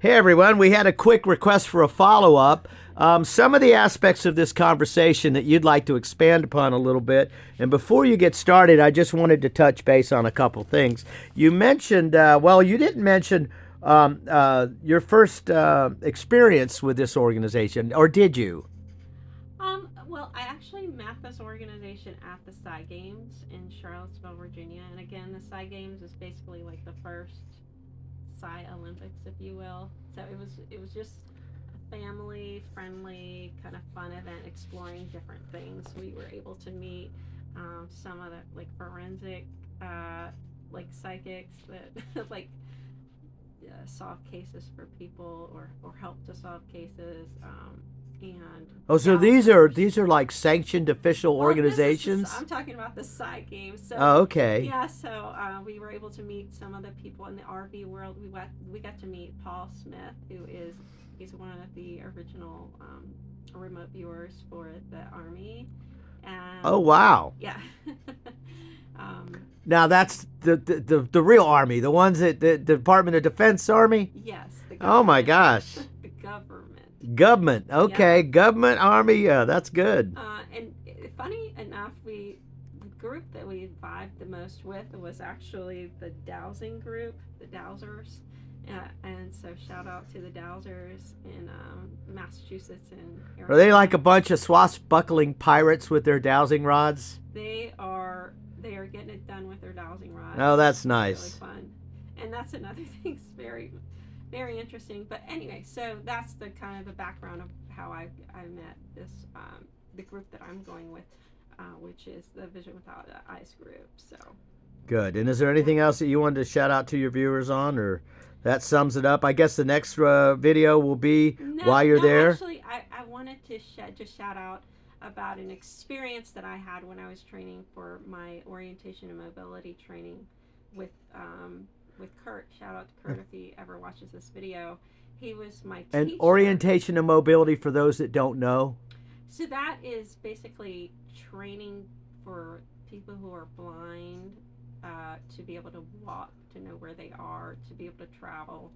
Hey everyone, we had a quick request for a follow up. Some of the aspects of this conversation that you'd like to expand upon a little bit. And before you get started, I just wanted to touch base on a couple things. You mentioned, well, you didn't mention your first experience with this organization, or did you? Well, I actually met this organization at the Sci Games in Charlottesville, Virginia. And again, the Sci Games is basically like the first Sci Olympics, if you will. So it was just a family friendly kind of fun event exploring different things. We were able to meet some of the like forensic uh, like psychics that like solve cases for people or help to solve cases and Oh, so these are dowsers. these are like sanctioned official Well, this is the organizations? I'm talking about the side games. So Oh, okay. yeah, so we were able to meet some of the people in the RV world. We got to meet Paul Smith, who is he's one of the original remote viewers for the Army, Oh, and wow. yeah, um, Now that's the real army, the ones that the Department of Defense Army. yes, the Oh my government, gosh. the government. Government. Yeah, Okay, government army. Yeah, that's good. and funny enough, the group that we vibed the most with was actually the dowsing group, the dowsers. And so shout out to the dowsers in Massachusetts and Are they like a Arizona. bunch of swashbuckling pirates with their dowsing rods? They are getting it done with their dowsing rods. Oh, that's It's really nice. fun, and that's another thing that's very interesting. But anyway, so that's the kind of the background of how I met this the group that I'm going with, which is the Vision Without Eyes group. So Good. And is there yeah. anything else that you wanted to shout out to your viewers on, or that sums it up? I guess the next video will be No, while you're no, there. actually, I wanted to just shout out about an experience that I had when I was training for my orientation and mobility training with with Kurt. Shout out to Kurt if he ever watches this video. He was my And teacher. orientation and mobility for those that don't know. So that is basically training for people who are blind to be able to walk, to know where they are, to be able to travel,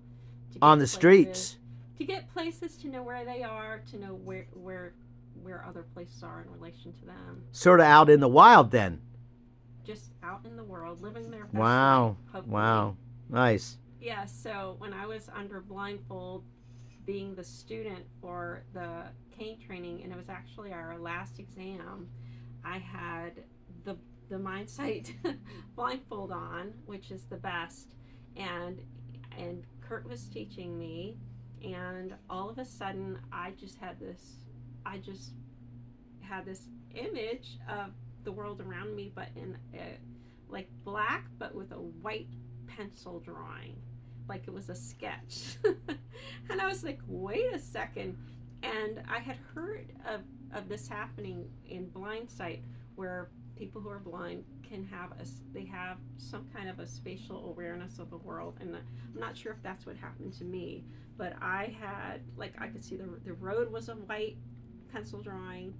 to On get the places, streets. to know where they are, to know where other places are in relation to them. Sort of out in the wild then. Just out in the world, living their best life, Wow. hopefully. Wow. Nice. Yeah, so when I was under blindfold, being the student for the cane training, and it was actually our last exam, I had the the mindsight blindfold on, which is the best, and Kurt was teaching me, and all of a sudden I just had this image of the world around me, but in a, like black, but with a white pencil drawing, like it was a sketch. And I was like, wait a second. And I had heard of this happening in blind sight, where people who are blind can have they have some kind of a spatial awareness of the world, and I'm not sure if that's what happened to me, but I had like I could see the road was a white pencil drawing,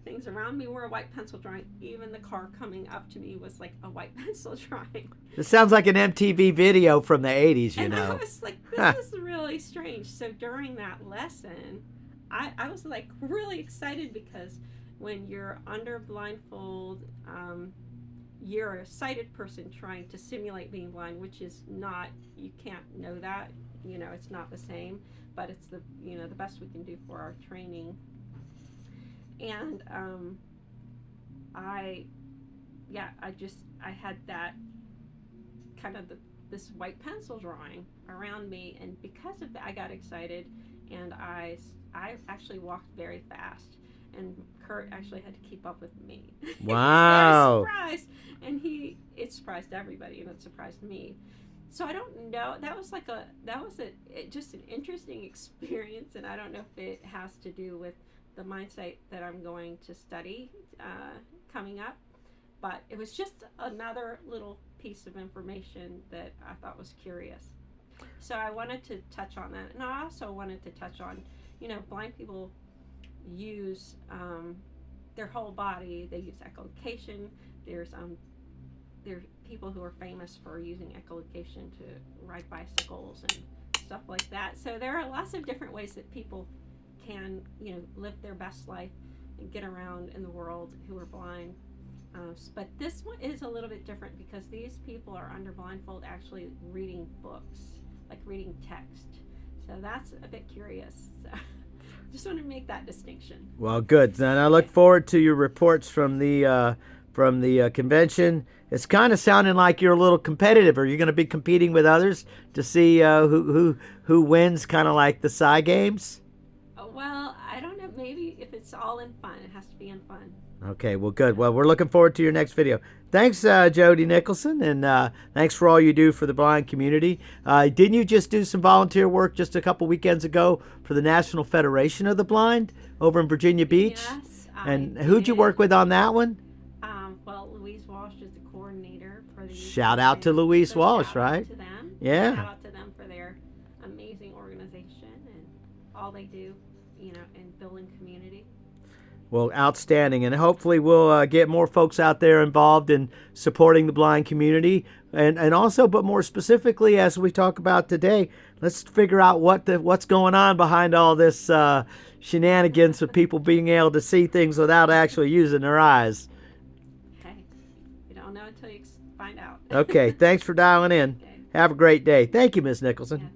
things around me were a white pencil drawing. Even the car coming up to me was like a white pencil drawing. This sounds like an MTV video from the 80s, you And I know. was like, this is really strange. So during that lesson, I was like really excited because when you're under blindfold, you're a sighted person trying to simulate being blind, which is not, you can't know that, it's not the same, but it's the best we can do for our training. And I, yeah, I had that kind of this white pencil drawing around me, and because of that I got excited, and I actually walked very fast, and Kurt actually had to keep up with me. He was very Wow. surprised, and it surprised everybody, and it surprised me. So I don't know, that was just an interesting experience, and I don't know if it has to do with the mindset that I'm going to study coming up, but it was just another little piece of information that I thought was curious. So I wanted to touch on that, and I also wanted to touch on, blind people use their whole body. They use echolocation. There's there's people who are famous for using echolocation to ride bicycles and stuff like that. So there are lots of different ways that people can, live their best life and get around in the world who are blind. But this one is a little bit different because these people are under blindfold actually reading books, like reading text. So that's a bit curious. So just want to make that distinction. Well, good. Then I look forward to your reports from the convention. It's kind of sounding like you're a little competitive. Are you going to be competing with others to see who wins, kind of like the Psy Games? Well, I don't know. Maybe if it's all in fun, it has to be in fun. Okay, well, good. Well, we're looking forward to your next video. Thanks, Jody Nicholson, and thanks for all you do for the blind community. Didn't you just do some volunteer work just a couple weekends ago for the National Federation of the Blind over in Virginia Beach? Yes. And who'd you work with on that one? Well, Louise Walsh is the coordinator for the. Shout out to Louise Walsh, right? Shout out to them. Yeah. Shout out to them for their amazing organization and all they do, in building community. Well, outstanding, and hopefully we'll get more folks out there involved in supporting the blind community, and also, but more specifically, as we talk about today, let's figure out what's going on behind all this shenanigans with people being able to see things without actually using their eyes. Hey, you don't know until you find out. Okay, thanks for dialing in. Okay. Have a great day. Thank you, Ms. Nicholson. Yeah.